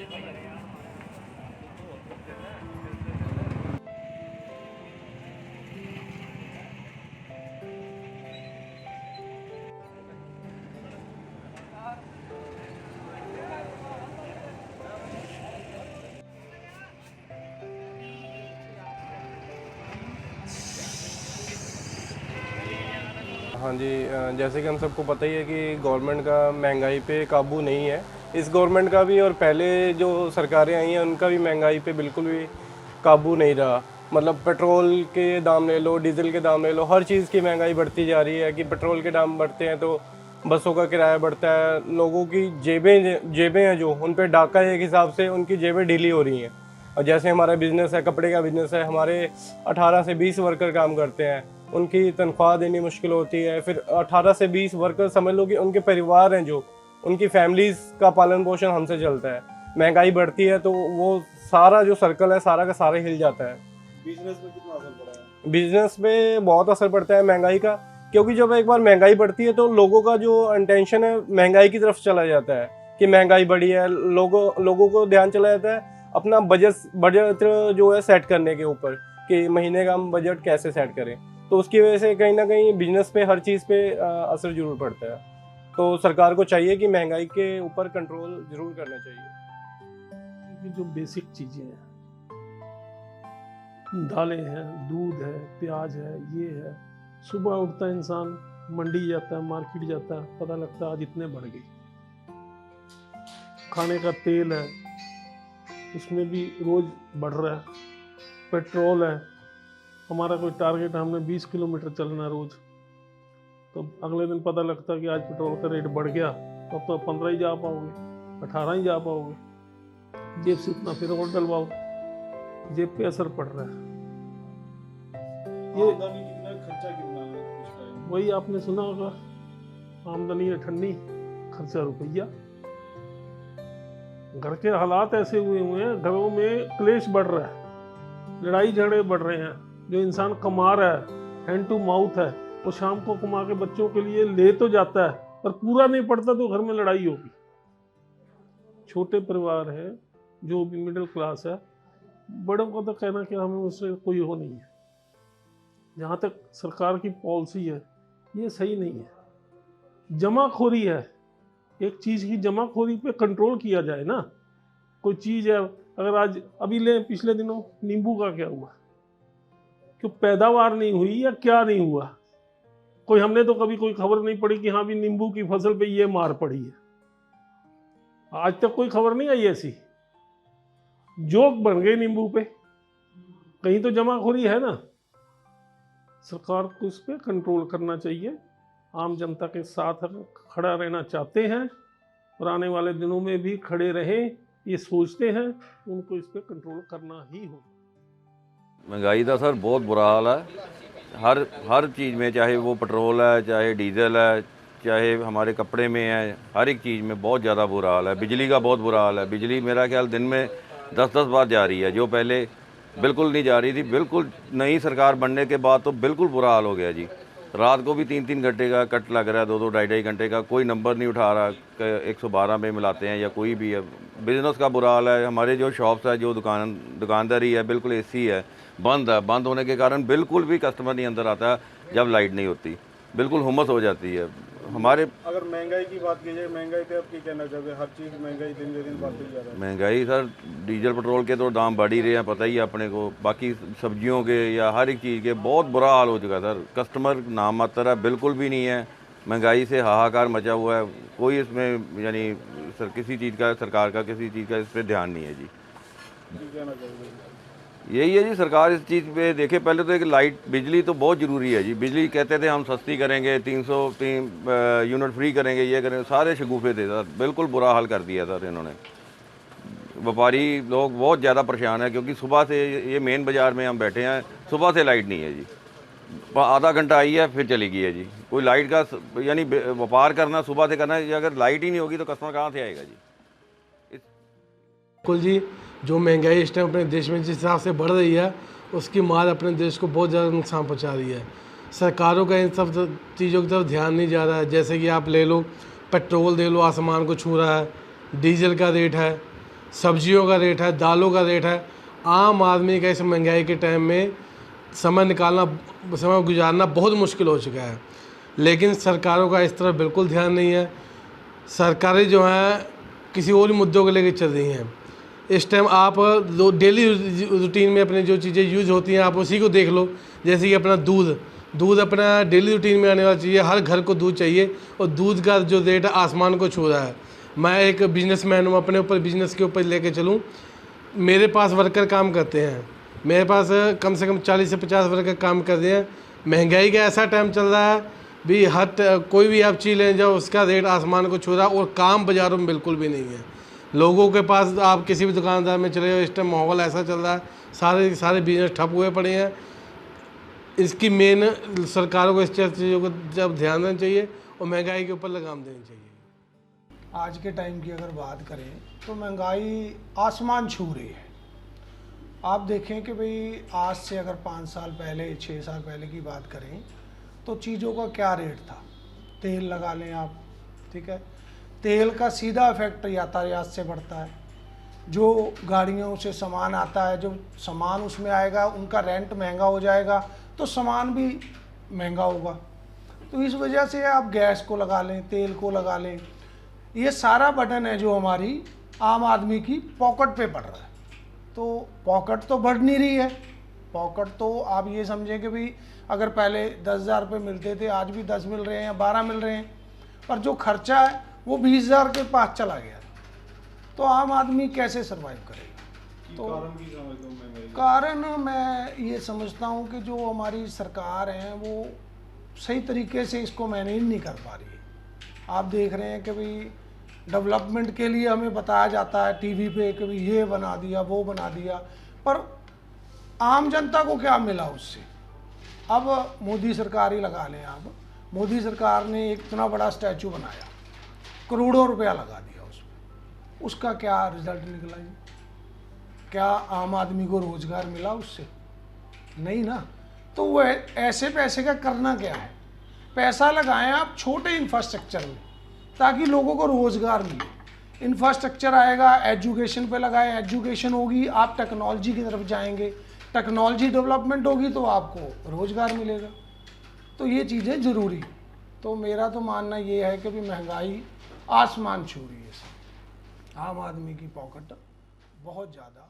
हाँ जी, जैसे कि हम सबको पता ही है कि गवर्नमेंट का महंगाई पे काबू नहीं है। इस गवर्नमेंट का भी और पहले जो सरकारें आई हैं उनका भी महंगाई पे बिल्कुल भी काबू नहीं रहा। मतलब पेट्रोल के दाम ले लो, डीजल के दाम ले लो, हर चीज़ की महंगाई बढ़ती जा रही है। कि पेट्रोल के दाम बढ़ते हैं तो बसों का किराया बढ़ता है, लोगों की जेबें जेबें हैं जो उन पे डाका एक हिसाब से उनकी जेबें ढीली हो रही हैं। और जैसे हमारा बिज़नेस है, कपड़े का बिज़नेस है, हमारे 18 से 20 वर्कर काम करते हैं, उनकी तनख्वाह देनी मुश्किल होती है। फिर 18 से 20 वर्कर समझ लो कि उनके परिवार हैं जो, उनकी फैमिलीज़ का पालन पोषण हमसे चलता है। महंगाई बढ़ती है तो वो सारा जो सर्कल है सारा का सारा हिल जाता है। बिजनेस में कितना असर पड़ा है? बिजनेस पे बहुत असर पड़ता है महंगाई का, क्योंकि जब एक बार महंगाई बढ़ती है तो लोगों का जो अटेंशन है महंगाई की तरफ चला जाता है कि महंगाई बढ़ी है। लोगों को ध्यान चला जाता है अपना बजट जो है सेट करने के ऊपर, कि महीने का हम बजट कैसे सेट करें। तो उसकी वजह से कहीं ना कहीं बिजनेस पे हर चीज़ पे असर जरूर पड़ता है। तो सरकार को चाहिए कि महंगाई के ऊपर कंट्रोल जरूर करना चाहिए। ये जो बेसिक चीज़ें हैं, दालें हैं, दूध है, प्याज है, ये है, सुबह उठता है इंसान, मंडी जाता है, मार्केट जाता है, पता लगता है आज इतने बढ़ गए। खाने का तेल है, उसमें भी रोज बढ़ रहा है। पेट्रोल है, हमारा कोई टारगेट, हमने 20 किलोमीटर चलना रोज, तो अगले दिन पता लगता है कि आज पेट्रोल का रेट बढ़ गया, तो अब तो 15 ही जा पाओगे, 18 ही जा पाओगे। जेब से उतना फिर और डलवाओ, जेब पे असर पड़ रहा है। ये आमदनी कितना, खर्चा कितना है कुछ टाइम? वही आपने सुना होगा, आमदनी अठन्नी, खर्चा रुपया। घर के हालात ऐसे हुए हैं, घरों में क्लेश बढ़ रहा है, लड़ाई झगड़े बढ़ रहे हैं। जो इंसान कमा रहा है, हैंड टू माउथ है, वो शाम को कमा के बच्चों के लिए ले तो जाता है, पर पूरा नहीं पड़ता तो घर में लड़ाई होगी। छोटे परिवार है, जो भी मिडिल क्लास है, बड़ों का तो कहना कि हमें उससे कोई हो नहीं है। जहाँ तक सरकार की पॉलिसी है ये सही नहीं है, जमाखोरी है। एक चीज़ की जमाखोरी पे कंट्रोल किया जाए ना। कोई चीज़ है, अगर आज अभी ले, पिछले दिनों नींबू का क्या हुआ, क्यों पैदावार नहीं हुई या क्या नहीं हुआ, कोई हमने तो कभी कोई खबर नहीं पड़ी कि हाँ भी नींबू की फसल पे ये मार पड़ी है। आज तक कोई खबर नहीं आई ऐसी। जोक बन गए नींबू पे, कहीं तो जमाखोरी है ना। सरकार को इस पे कंट्रोल करना चाहिए। आम जनता के साथ खड़ा रहना चाहते हैं और आने वाले दिनों में भी खड़े रहें, ये सोचते हैं, उनको इस पे कंट्रोल करना ही होगा। महंगाई का सर बहुत बुरा हाल है। हर चीज़ में, चाहे वो पेट्रोल है, चाहे डीजल है, चाहे हमारे कपड़े में है, हर एक चीज़ में बहुत ज़्यादा बुरा हाल है। बिजली का बहुत बुरा हाल है। बिजली मेरा ख्याल दिन में 10-10 बार जा रही है, जो पहले बिल्कुल नहीं जा रही थी। बिल्कुल नई सरकार बनने के बाद तो बिल्कुल बुरा हाल हो गया जी। रात को भी 3-3 घंटे का कट लग रहा है, 2-2 ढाई-ढाई घंटे का, कोई नंबर नहीं उठा रहा, 112 में मिलाते हैं या कोई भी है। बिज़नेस का बुरा हाल है। हमारे जो शॉप्स है, जो दुकानदारी है, बिल्कुल एसी है, बंद है। बंद होने के कारण बिल्कुल भी कस्टमर नहीं अंदर आता जब लाइट नहीं होती, बिल्कुल हुमस हो जाती है हमारे। अगर महंगाई की बात की जाए, महंगाई पे आप क्या कहना चाहोगे? हर चीज़ महंगाई दिन ब दिन बढ़ती जा रहा है। महंगाई सर, डीजल पेट्रोल के तो दाम बढ़ ही रहे हैं, पता ही है अपने को। बाकी सब्जियों के या हर एक चीज़ के बहुत बुरा हाल हो चुका है सर। कस्टमर नाम मात्र है, बिल्कुल भी नहीं है। महंगाई से हाहाकार मचा हुआ है। कोई इसमें यानी सर किसी चीज़ का, सरकार का किसी चीज़ का इस पर ध्यान नहीं है जी। कहना चाहोगे? यही है जी, सरकार इस चीज़ पे देखे। पहले तो एक लाइट, बिजली तो बहुत ज़रूरी है जी। बिजली कहते थे हम सस्ती करेंगे, 300 यूनिट फ्री करेंगे, ये करेंगे, सारे शगुफे थे सर। बिल्कुल बुरा हाल कर दिया सर इन्होंने। व्यापारी लोग बहुत ज़्यादा परेशान है, क्योंकि सुबह से ये मेन बाज़ार में हम बैठे हैं, सुबह से लाइट नहीं है जी। आधा घंटा आई है फिर चली गई है जी। कोई लाइट का यानी व्यापार करना सुबह से करना है, अगर लाइट ही नहीं होगी तो कस्टमर कहाँ से आएगा जी। बिल्कुल जी, जो महंगाई इस टाइम अपने देश में जिस हिसाब से बढ़ रही है, उसकी मार अपने देश को बहुत ज़्यादा नुकसान पहुंचा रही है। सरकारों का इन सब चीज़ों की तरफ ध्यान नहीं जा रहा है। जैसे कि आप ले लो, पेट्रोल दे लो, आसमान को छू रहा है। डीजल का रेट है, सब्जियों का रेट है, दालों का रेट है। आम आदमी का इस महंगाई के टाइम में समय गुजारना बहुत मुश्किल हो चुका है। लेकिन सरकारों का इस तरफ बिल्कुल ध्यान नहीं है। सरकारें जो हैं किसी और मुद्दों को लेकर चल रही हैं। इस टाइम आप डेली रूटीन में अपनी जो चीज़ें यूज़ होती हैं आप उसी को देख लो। जैसे कि अपना दूध अपना डेली रूटीन में आने वाला चीज़ है। हर घर को दूध चाहिए और दूध का जो रेट है आसमान को छू रहा है। मैं एक बिजनेसमैन हूँ, अपने ऊपर बिजनेस के ऊपर लेके चलूँ। मेरे पास वर्कर काम करते हैं, मेरे पास कम से कम 40 से 50 वर्कर काम कर रहे हैं। महंगाई का ऐसा टाइम चल रहा है भी कोई भी आप चीज़ लेने जाओ उसका रेट आसमान को छू रहा है और काम बाज़ारों में बिल्कुल भी नहीं है। लोगों के पास आप किसी भी दुकानदार में चले जाओ, इस टाइम माहौल ऐसा चल रहा है, सारे बिजनेस ठप हुए पड़े हैं। इसकी मेन सरकारों को इस चीज़ों को जब ध्यान देना चाहिए और महंगाई के ऊपर लगाम देनी चाहिए। आज के टाइम की अगर बात करें तो महंगाई आसमान छू रही है। आप देखें कि भाई आज से अगर 5 साल पहले 6 साल पहले की बात करें तो चीज़ों का क्या रेट था। तेल लगा लें आप, ठीक है, तेल का सीधा इफेक्ट यातायात से पड़ता है। जो गाड़ियों से सामान आता है, जो सामान उसमें आएगा उनका रेंट महंगा हो जाएगा तो सामान भी महंगा होगा। तो इस वजह से आप गैस को लगा लें, तेल को लगा लें, ये सारा बटन है जो हमारी आम आदमी की पॉकेट पे पड़ रहा है। तो पॉकेट तो बढ़ नहीं रही है। पॉकेट तो आप ये समझें कि भाई अगर पहले 10,000 रुपये मिलते थे आज भी 10 मिल रहे हैं या 12 मिल रहे हैं, पर जो खर्चा है वो 20,000 के पास चला गया। तो आम आदमी कैसे सर्वाइव करेगा। तो कारण की समझता हूँ महंगाई का? कारण मैं ये समझता हूँ कि जो हमारी सरकार है वो सही तरीके से इसको मैनेज नहीं कर पा रही है। आप देख रहे हैं कि भाई डेवलपमेंट के लिए हमें बताया जाता है टीवी पे कि भाई ये बना दिया वो बना दिया, पर आम जनता को क्या मिला उससे। अब मोदी सरकार ही लगा लें आप, मोदी सरकार ने एक इतना बड़ा स्टैचू बनाया, करोड़ों रुपया लगा दिया उसमें, उसका क्या रिजल्ट निकला जी? क्या आम आदमी को रोजगार मिला उससे? नहीं ना। तो वो ऐसे पैसे का करना क्या है। पैसा लगाएं आप छोटे इंफ्रास्ट्रक्चर में ताकि लोगों को रोजगार मिले। इंफ्रास्ट्रक्चर आएगा, एजुकेशन पे लगाएं, एजुकेशन होगी आप टेक्नोलॉजी की तरफ जाएंगे, टेक्नोलॉजी डेवलपमेंट होगी तो आपको रोजगार मिलेगा। तो ये चीज़ें ज़रूरी हैं। तो मेरा तो मानना ये है कि भी महंगाई आसमान छू रही है। आम आदमी की पॉकेट बहुत ज़्यादा